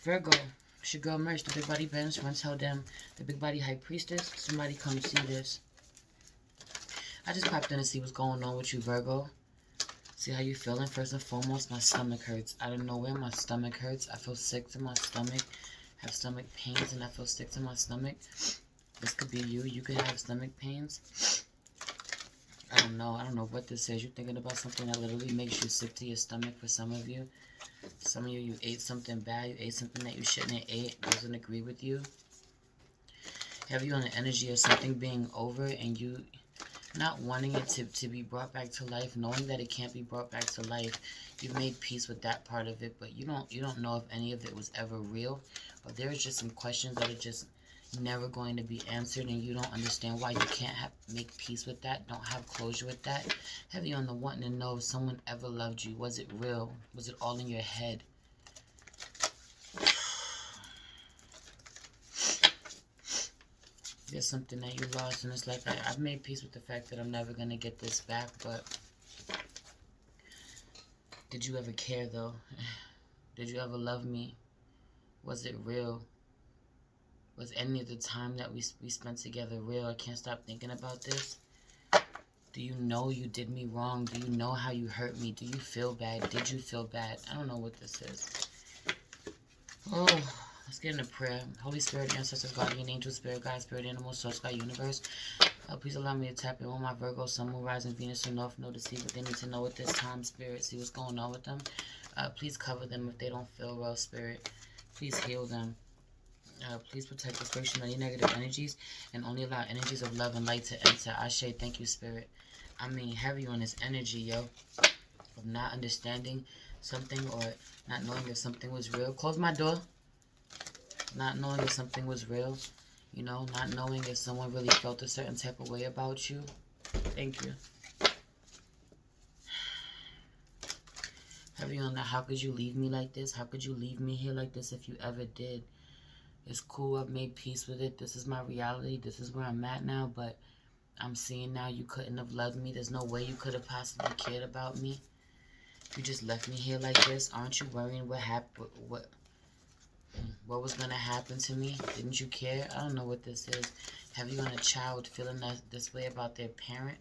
Virgo, it's your girl Merch, the Big Body Benz. Once tell them the Big Body High Priestess. Somebody come see this. I just popped in to see what's going on with you, Virgo. See how you feeling. First and foremost, my stomach hurts. Out of nowhere, my stomach hurts. I feel sick to my stomach. Have stomach pains and I feel sick to my stomach. This could be you. You could have stomach pains. I don't know what this is. You're thinking about something that literally makes you sick to your stomach for some of you. Some of you, you ate something bad. You ate something that you shouldn't have ate. Doesn't agree with you. Have you on the energy of something being over and you not wanting it to be brought back to life, knowing that it can't be brought back to life. You've made peace with that part of it, but you don't know if any of it was ever real, or there's just some questions that are just never going to be answered, and you don't understand why you can't make peace with that, don't have closure with that. Have you on the wanting to know if someone ever loved you? Was it real? Was it all in your head? There's something that you lost, and it's like I've made peace with the fact that I'm never going to get this back, but did you ever care, though? Did you ever love me? Was it real? Was any of the time that we spent together real? I can't stop thinking about this. Do you know you did me wrong? Do you know how you hurt me? Do you feel bad? Did you feel bad? I don't know what this is. Oh, let's get into prayer. Holy Spirit, ancestors, guardian angel, spirit guide, spirit animal, source God, universe. Please allow me to tap in with my Virgo, Sun, Moon, Rising, Venus, and North Node to see what they need to know at this time, Spirit. See what's going on with them. Please cover them if they don't feel well, Spirit. Please heal them. Please protect us from any negative energies and only allow energies of love and light to enter. Ashe, thank you, Spirit. I mean, heavy on this energy, yo, of not understanding something or not knowing if something was real. Close my door. Not knowing if something was real. You know, not knowing if someone really felt a certain type of way about you. Thank you. Heavy on that. How could you leave me like this? How could you leave me here like this if you ever did? It's cool. I've made peace with it. This is my reality. This is where I'm at now. But I'm seeing now you couldn't have loved me. There's no way you could have possibly cared about me. You just left me here like this. Aren't you worrying what happened? What was going to happen to me? Didn't you care? I don't know what this is. Have you on a child feeling this way about their parent?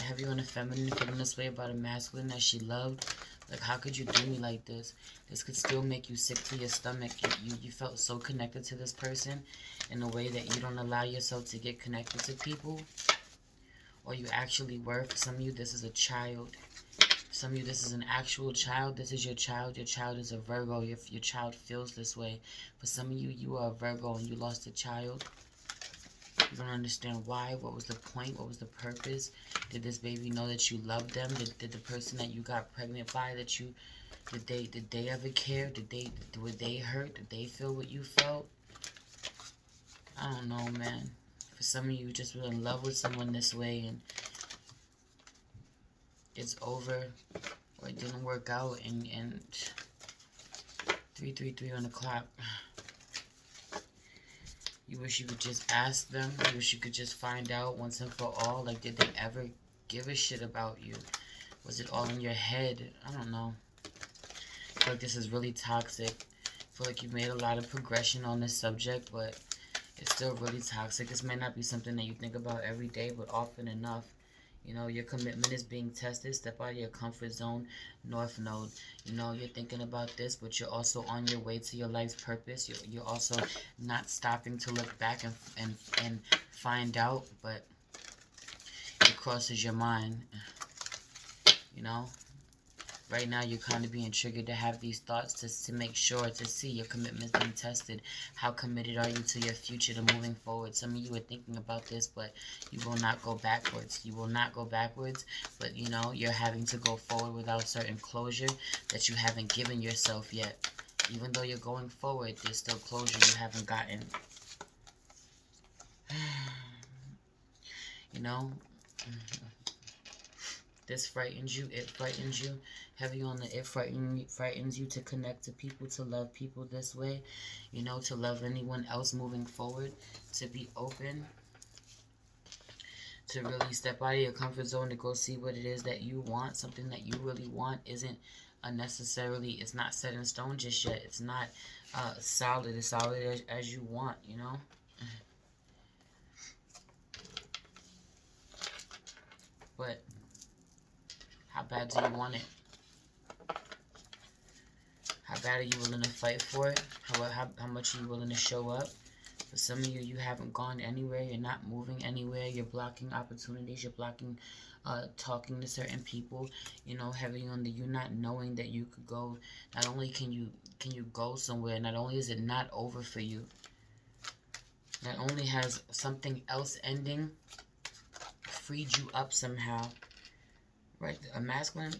Have you on a feminine feeling this way about a masculine that she loved? Like, how could you do me like this? This could still make you sick to your stomach. You felt so connected to this person in a way that you don't allow yourself to get connected to people. Or you actually were. For some of you, this is a child. Some of you, this is an actual child. This is your child. Your child is a Virgo. Your child feels this way. For some of you, you are a Virgo and you lost a child. You don't understand why. What was the point? What was the purpose? Did this baby know that you loved them? Did the person that you got pregnant by, did they ever care? Were they hurt? Did they feel what you felt? I don't know, man. For some of you, just were in love with someone this way and it's over, or it didn't work out, and 333 on the clock. You wish you could just ask them. You wish you could just find out once and for all. Like, did they ever give a shit about you? Was it all in your head? I don't know. I feel like this is really toxic. I feel like you've made a lot of progression on this subject, but it's still really toxic. This may not be something that you think about every day, but often enough. You know, your commitment is being tested. Step out of your comfort zone, North Node. You know, you're thinking about this, but you're also on your way to your life's purpose. You're also not stopping to look back and find out, but it crosses your mind. You know? Right now, you're kind of being triggered to have these thoughts to make sure, to see your commitment being tested. How committed are you to your future, to moving forward? Some of you are thinking about this, but you will not go backwards. You will not go backwards, but, you know, you're having to go forward without certain closure that you haven't given yourself yet. Even though you're going forward, there's still closure you haven't gotten. You know? This frightens you, it frightens you. Heavy on the it frightens you to connect to people, to love people this way. You know, to love anyone else moving forward. To be open. To really step out of your comfort zone to go see what it is that you want. Something that you really want isn't unnecessarily. It's not set in stone just yet. It's not solid. It's solid as you want, you know. But how bad do you want it? How bad are you willing to fight for it? How much are you willing to show up? For some of you, you haven't gone anywhere. You're not moving anywhere. You're blocking opportunities. You're blocking talking to certain people. You know, heavy on the you not knowing that you could go. Not only can you go somewhere, not only is it not over for you, not only has something else ending freed you up somehow. Right, a masculine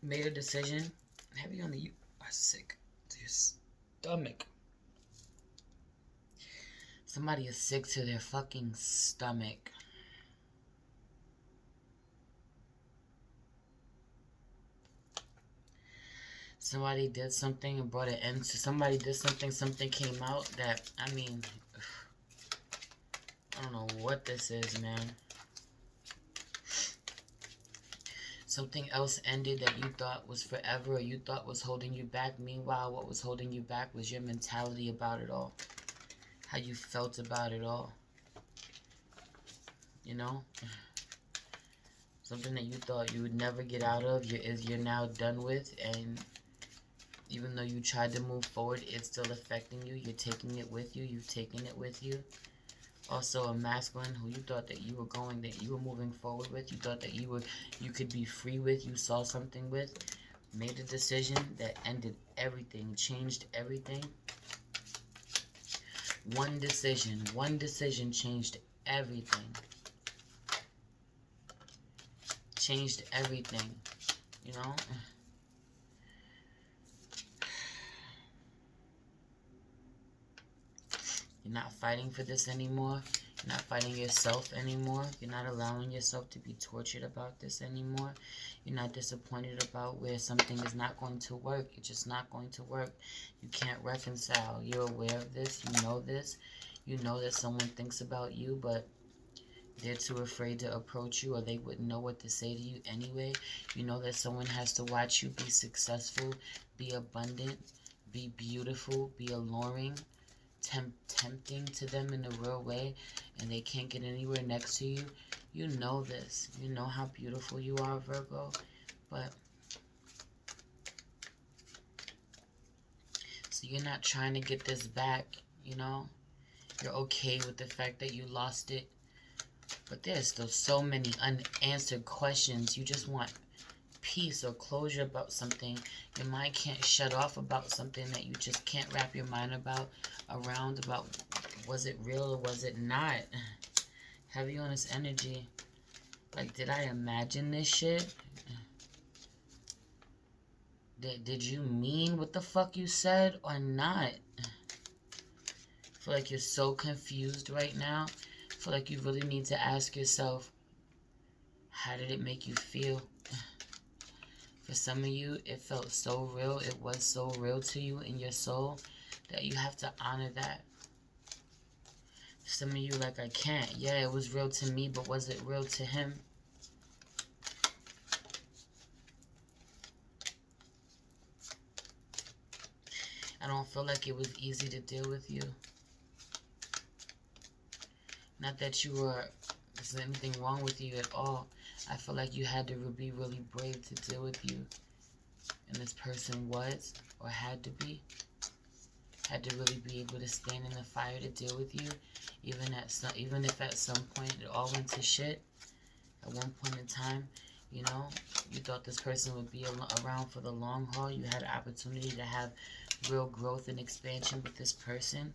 made a decision. Heavy on the you are sick to your stomach. Somebody is sick to their fucking stomach. Somebody did something and brought an end to. Somebody did something. Something came out that, I mean, I don't know what this is, man. Something else ended that you thought was forever or you thought was holding you back. Meanwhile, what was holding you back was your mentality about it all. How you felt about it all. You know? Something that you thought you would never get out of, you're now done with. And even though you tried to move forward, it's still affecting you. You're taking it with you. You've taken it with you. Also, a masculine who you thought that you were moving forward with, you thought that you could be free with, you saw something with, made a decision that ended everything, changed everything. One decision changed everything. Changed everything, you know? You're not fighting for this anymore. You're not fighting yourself anymore. You're not allowing yourself to be tortured about this anymore. You're not disappointed about where something is not going to work. It's just not going to work. You can't reconcile. You're aware of this. You know this. You know that someone thinks about you, but they're too afraid to approach you, or they wouldn't know what to say to you anyway. You know that someone has to watch you be successful, be abundant, be beautiful, be alluring, tempting to them in a real way, and they can't get anywhere next to you. You know this. You know how beautiful you are, Virgo. But so you're not trying to get this back, you know? You're okay with the fact that you lost it. But there's still so many unanswered questions. You just want peace or closure about something. Your mind can't shut off about something that you just can't wrap your mind about was it real or was it not? Heavy on this energy. Like, did I imagine this shit? Did you mean what the fuck you said or not? I feel like you're so confused right now. I feel like you really need to ask yourself, how did it make you feel? For some of you, it felt so real. It was so real to you in your soul that you have to honor that. For some of you, like, I can't. Yeah, it was real to me, but was it real to him? I don't feel like it was easy to deal with you. Not that there's anything wrong with you at all. I feel like you had to be really brave to deal with you. And this person was, or had to be. Had to really be able to stand in the fire to deal with you. Even if at some point it all went to shit. At one point in time, you know, you thought this person would be around for the long haul. You had an opportunity to have real growth and expansion with this person.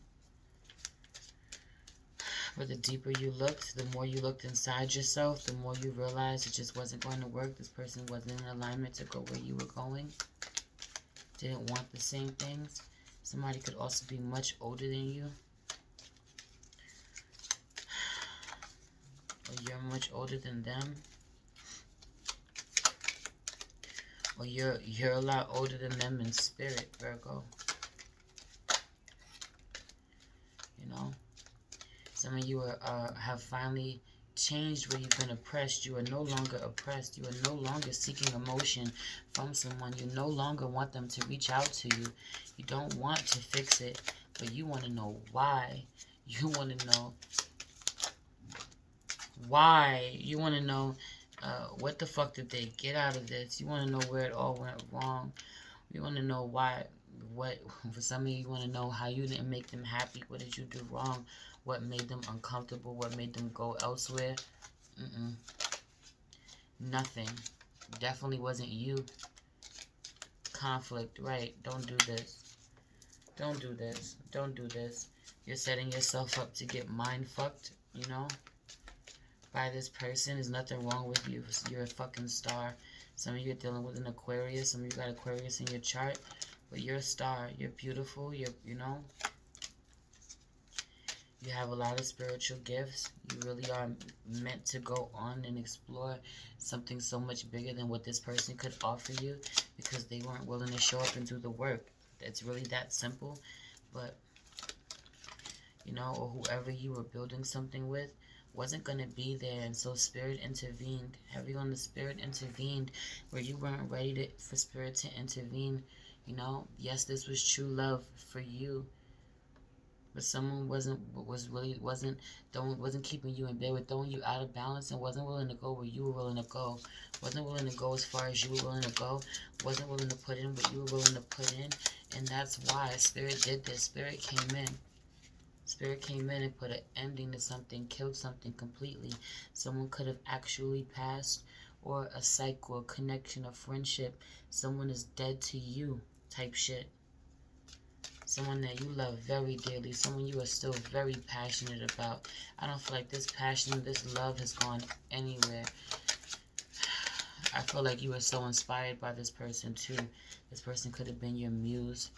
But the deeper you looked, the more you looked inside yourself, the more you realized it just wasn't going to work. This person wasn't in alignment to go where you were going. Didn't want the same things. Somebody could also be much older than you. Or you're much older than them. Or you're a lot older than them in spirit, Virgo. You know? Some of you have finally changed where you've been oppressed. You are no longer oppressed. You are no longer seeking emotion from someone. You no longer want them to reach out to you. You don't want to fix it, but you want to know why. You want to know why. You want to know what the fuck did they get out of this. You want to know where it all went wrong. You want to know why. What, for some of you, you want to know how you didn't make them happy. What did you do wrong? What made them uncomfortable? What made them go elsewhere? Nothing. Definitely wasn't you. Conflict, right? Don't do this. Don't do this. Don't do this. You're setting yourself up to get mind fucked, you know, by this person. There's nothing wrong with you. You're a fucking star. Some of you are dealing with an Aquarius. Some of you got Aquarius in your chart. But you're a star. You're beautiful. You know. You have a lot of spiritual gifts. You really are meant to go on and explore something so much bigger than what this person could offer you, because they weren't willing to show up and do the work. It's really that simple. But, you know, or whoever you were building something with wasn't going to be there. And so Spirit intervened. Heavy on the Spirit intervened where you weren't ready for Spirit to intervene. You know, yes, this was true love for you. But someone wasn't keeping you in bed, were throwing you out of balance, and wasn't willing to go where you were willing to go. Wasn't willing to go as far as you were willing to go. Wasn't willing to put in what you were willing to put in. And that's why Spirit did this. Spirit came in. Spirit came in and put an ending to something, killed something completely. Someone could have actually passed, or a cycle, a connection, a friendship. Someone is dead to you type shit. Someone that you love very dearly, someone you are still very passionate about. I don't feel like this passion, this love has gone anywhere. I feel like you were so inspired by this person too. This person could have been your muse.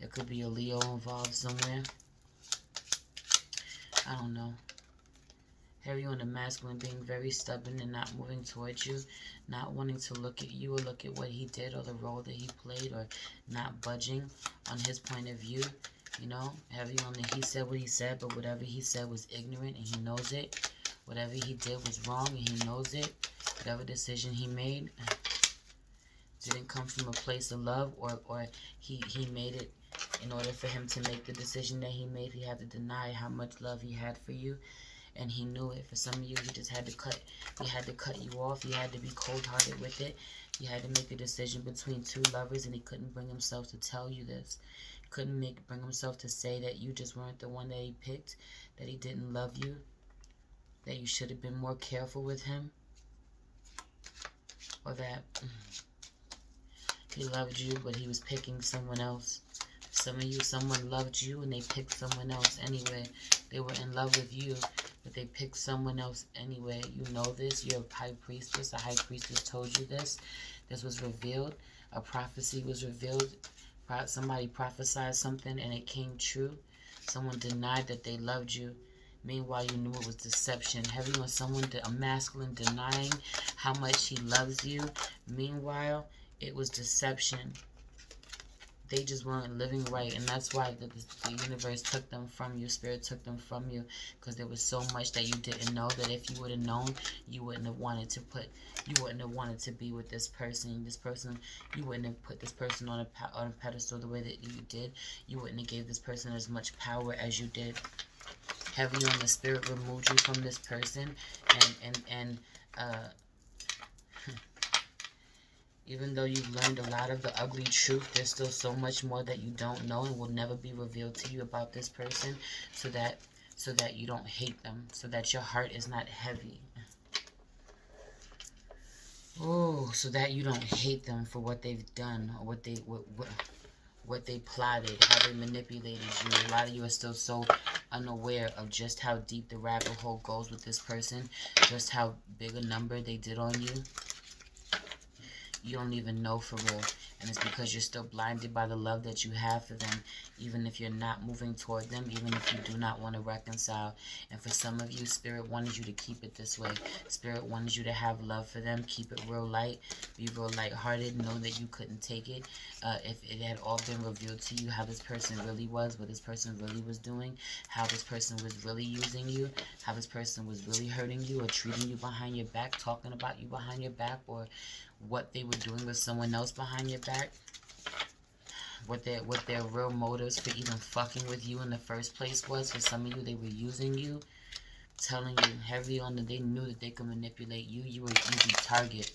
There could be a Leo involved somewhere. I don't know. Heavy on the masculine, being very stubborn and not moving towards you, not wanting to look at you or look at what he did or the role that he played, or not budging on his point of view. You know, heavy on the he said what he said, but whatever he said was ignorant and he knows it. Whatever he did was wrong and he knows it. Whatever decision he made didn't come from a place of love, or he made it in order for him to make the decision that he made. He had to deny how much love he had for you. And he knew it. For some of you, he just had to cut you off. He had to be cold-hearted with it. He had to make a decision between two lovers, and he couldn't bring himself to tell you this. Couldn't bring himself to say that you just weren't the one that he picked, that he didn't love you, that you should have been more careful with him, or that he loved you, but he was picking someone else. Some of you, someone loved you, and they picked someone else anyway. They were in love with you, but they picked someone else anyway. You know this. You're a high priestess. A high priestess told you this. This was revealed. A prophecy was revealed. Somebody prophesied something and it came true. Someone denied that they loved you. Meanwhile, you knew it was deception. Heavy on someone, a masculine, denying how much he loves you. Meanwhile, it was deception. They just weren't living right, and that's why the universe took them from you. Spirit took them from you, because there was so much that you didn't know, that if you would have known, you wouldn't have wanted to be with this person. You wouldn't have put this person on a pedestal the way that you did. You wouldn't have gave this person as much power as you did. Heavy on the Spirit removed you from this person, and even though you've learned a lot of the ugly truth, there's still so much more that you don't know and will never be revealed to you about this person, so that you don't hate them, so that your heart is not heavy. Oh, so that you don't hate them for what they've done, or what they plotted, how they manipulated you. A lot of you are still so unaware of just how deep the rabbit hole goes with this person, just how big a number they did on you. you don't even know for real. And it's because you're still blinded by the love that you have for them, even if you're not moving toward them, even if you do not want to reconcile. And for some of you, Spirit wanted you to keep it this way. Spirit wanted you to have love for them. Keep it real light. Be real lighthearted. Know that you couldn't take it. If it had all been revealed to you how this person really was, what this person really was doing, how this person was really using you, how this person was really hurting you or treating you behind your back, talking about you behind your back, or what they were doing with someone else behind your back, what their real motives for even fucking with you in the first place was. For some of you, they were using you, telling you heavy on that they knew that they could manipulate you. You were an easy target.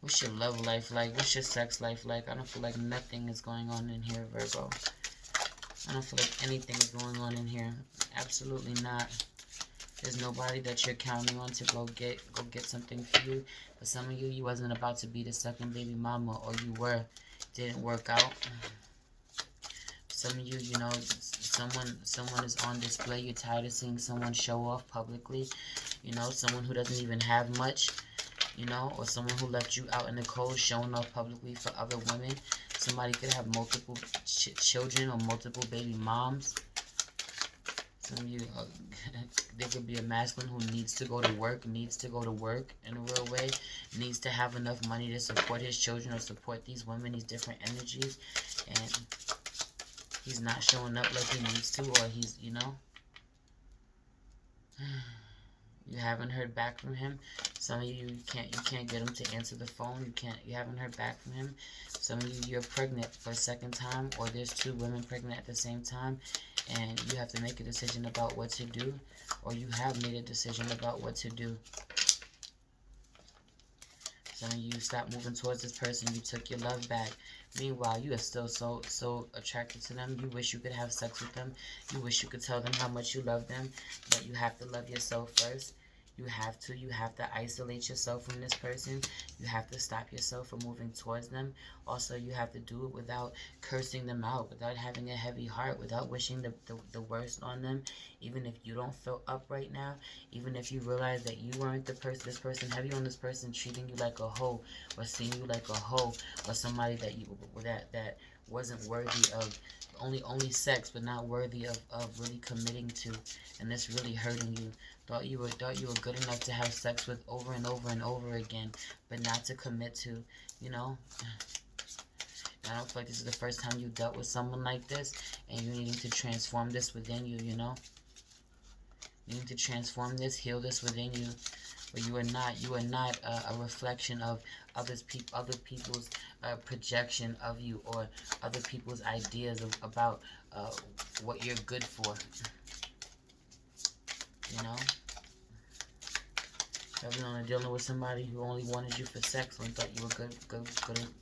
What's your love life like? What's your sex life like? I don't feel like nothing is going on in here, Virgo. I don't feel like anything is going on in here. Absolutely not. There's nobody that you're counting on to go get something for you. For some of you, you wasn't about to be the second baby mama, or you were. Didn't work out. Some of you, you know, someone is on display. You're tired of seeing someone show off publicly. You know, someone who doesn't even have much. You know, or someone who left you out in the cold, showing off publicly for other women. Somebody could have multiple children or multiple baby moms. Some of you, there could be a masculine who needs to go to work in a real way, needs to have enough money to support his children or support these women, these different energies, and he's not showing up like he needs to, or he's, you know, you haven't heard back from him. Some of you, you can't get him to answer the phone. You haven't heard back from him. Some of you, you're pregnant for a second time, or there's two women pregnant at the same time, and you have to make a decision about what to do, or you have made a decision about what to do. Some of you stopped moving towards this person. You took your love back. Meanwhile, you are still so attracted to them. You wish you could have sex with them. You wish you could tell them how much you love them. But you have to love yourself first. You have to isolate yourself from this person. You have to stop yourself from moving towards them. Also, you have to do it without cursing them out, without having a heavy heart, without wishing the worst on them. Even if you don't feel up right now, even if you realize that you weren't this person heavy on this person, treating you like a hoe, or seeing you like a hoe, or somebody that that wasn't worthy of only sex, but not worthy of really committing to, and this really hurting you. Thought you were good enough to have sex with over and over and over again, but not to commit to, you know. I don't feel like this is the first time you dealt with someone like this, and you're needing to transform this within you, you know. You need to transform this, heal this within you. But you are not a reflection of other people's projection of you, or other people's ideas about what you're good for. You know, everyone dealing with somebody who only wanted you for sex and thought you were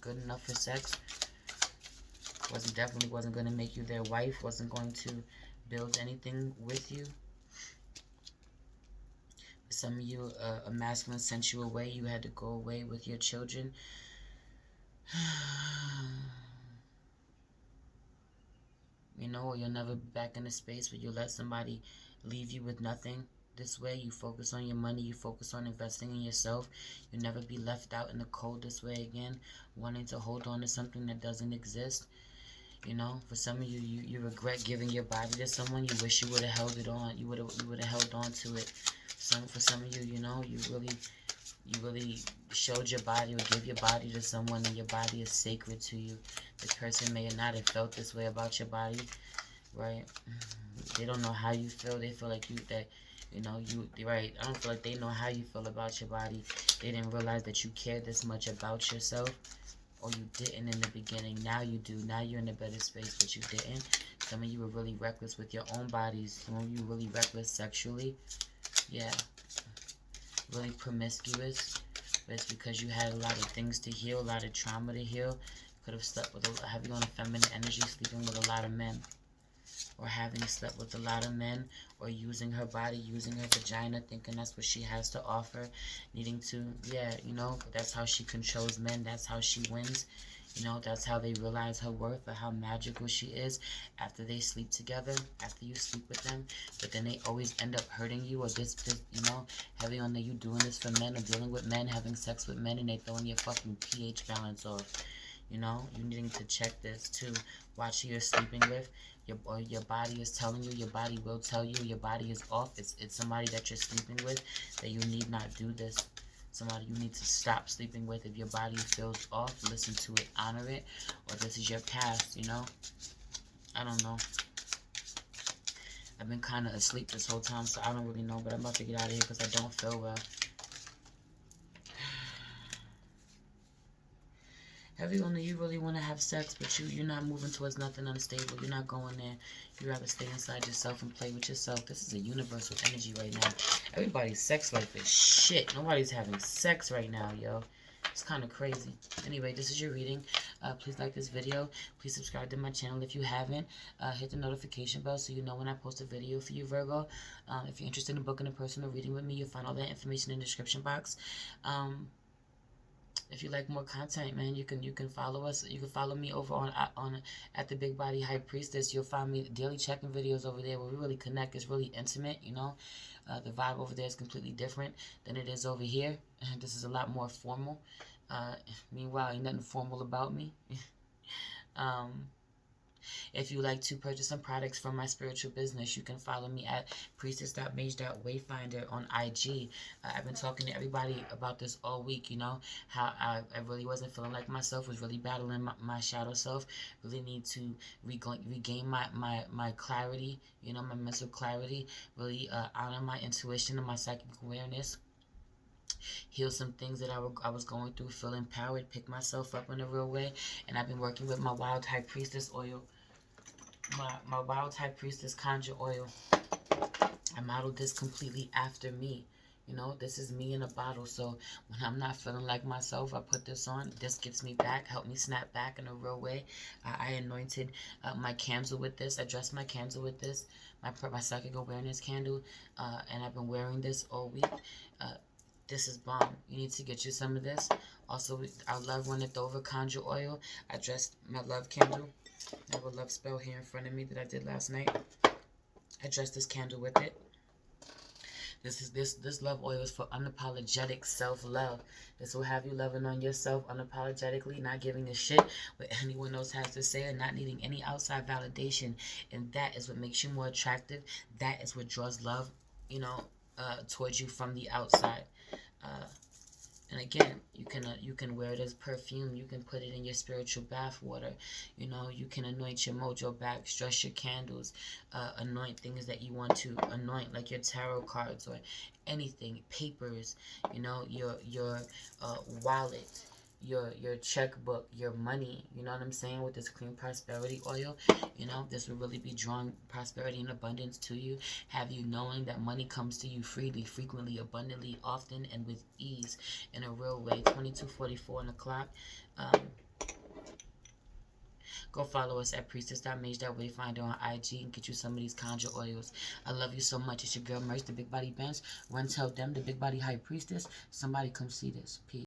good enough for sex. Definitely wasn't going to make you their wife. Wasn't going to build anything with you. Some of you, a masculine sent you away. You had to go away with your children. You know, or you'll never be back in a space where you let somebody leave you with nothing. This way, you focus on your money. You focus on investing in yourself. You'll never be left out in the cold this way again, wanting to hold on to something that doesn't exist. You know, for some of you, you regret giving your body to someone. You wish you would have held it on. You would have held on to it. For some of you, you know, you really showed your body or gave your body to someone, and your body is sacred to you. This person may not have felt this way about your body, right? They don't know how you feel. They feel like right. I don't feel like they know how you feel about your body. They didn't realize that you cared this much about yourself, or you didn't in the beginning. Now you do. Now you're in a better space, but you didn't. Some of you were really reckless with your own bodies. Some of you really reckless sexually. Yeah, really promiscuous, but it's because you had a lot of things to heal, a lot of trauma to heal. Could have slept with heavy on a feminine energy, sleeping with a lot of men. or having slept with a lot of men, or using her body, using her vagina, thinking that's what she has to offer, needing to, yeah, you know, that's how she controls men, that's how she wins. You know, that's how they realize her worth or how magical she is after they sleep together, after you sleep with them. But then they always end up hurting you, or this you know, heavy on the you doing this for men, or dealing with men, having sex with men, and they throwing your fucking pH balance off. You know, you needing to check this too. Watch who you're sleeping with. Your body is telling you, your body will tell you, your body is off. It's somebody that you're sleeping with, that you need not do this. Somebody you need to stop sleeping with. If your body feels off, listen to it, honor it, or this is your past, you know? I don't know. I've been kind of asleep this whole time, so I don't really know, but I'm about to get out of here because I don't feel well. Everyone that you really want to have sex, but you're not moving towards nothing unstable. You're not going there. You rather stay inside yourself and play with yourself. This is a universal energy right now. Everybody's sex life is shit. Nobody's having sex right now, yo. It's kind of crazy. Anyway, this is your reading. Please like this video. Please subscribe to my channel if you haven't. Hit the notification bell so you know when I post a video for you, Virgo. If you're interested in booking a personal reading with me, you'll find all that information in the description box. If you like more content, man, you can follow us. You can follow me over on at the Big Body High Priestess. You'll find me daily checking videos over there where we really connect. It's really intimate, you know. The vibe over there is completely different than it is over here. This is a lot more formal. Meanwhile, ain't nothing formal about me. If you like to purchase some products from my spiritual business, you can follow me at priestess.mage.wayfinder on IG. I've been talking to everybody about this all week, you know, how I really wasn't feeling like myself, was really battling my shadow self, really need to regain my clarity, you know, my mental clarity, really honor my intuition and my psychic awareness. Heal some things that I was going through, feel empowered, pick myself up in a real way. And I've been working with my Wild High Priestess oil, my Wild High Priestess conjure oil. I modeled this completely after me. You know, this is me in a bottle. So when I'm not feeling like myself, I put this on. This gets me back, help me snap back in a real way. I anointed my candle with this. I dressed my candle with this, my psychic awareness candle, and I've been wearing this all week. This is bomb. You need to get you some of this. Also, I love runneth over conjure oil. I dressed my love candle. I have a love spell here in front of me that I did last night. I dressed this candle with it. This love oil is for unapologetic self-love. This will have you loving on yourself unapologetically, not giving a shit what anyone else has to say, and not needing any outside validation. And that is what makes you more attractive. That is what draws love, you know, towards you from the outside. And again, you can wear it as perfume. You can put it in your spiritual bath water. You know, you can anoint your mojo back, stress your candles, anoint things that you want to anoint, like your tarot cards or anything, papers. You know, your wallet, your checkbook, your money. You know what I'm saying? With this clean prosperity oil, you know, this will really be drawing prosperity and abundance to you. Have you knowing that money comes to you freely, frequently, abundantly, often, and with ease, in a real way. 22:44 on the clock. Go follow us at priestess.mage.wayfinder on IG and get you some of these conjure oils. I love you so much. It's your girl Merch, the Big Body Bench. Run tell them, the Big Body High Priestess. Somebody come see this. Peace.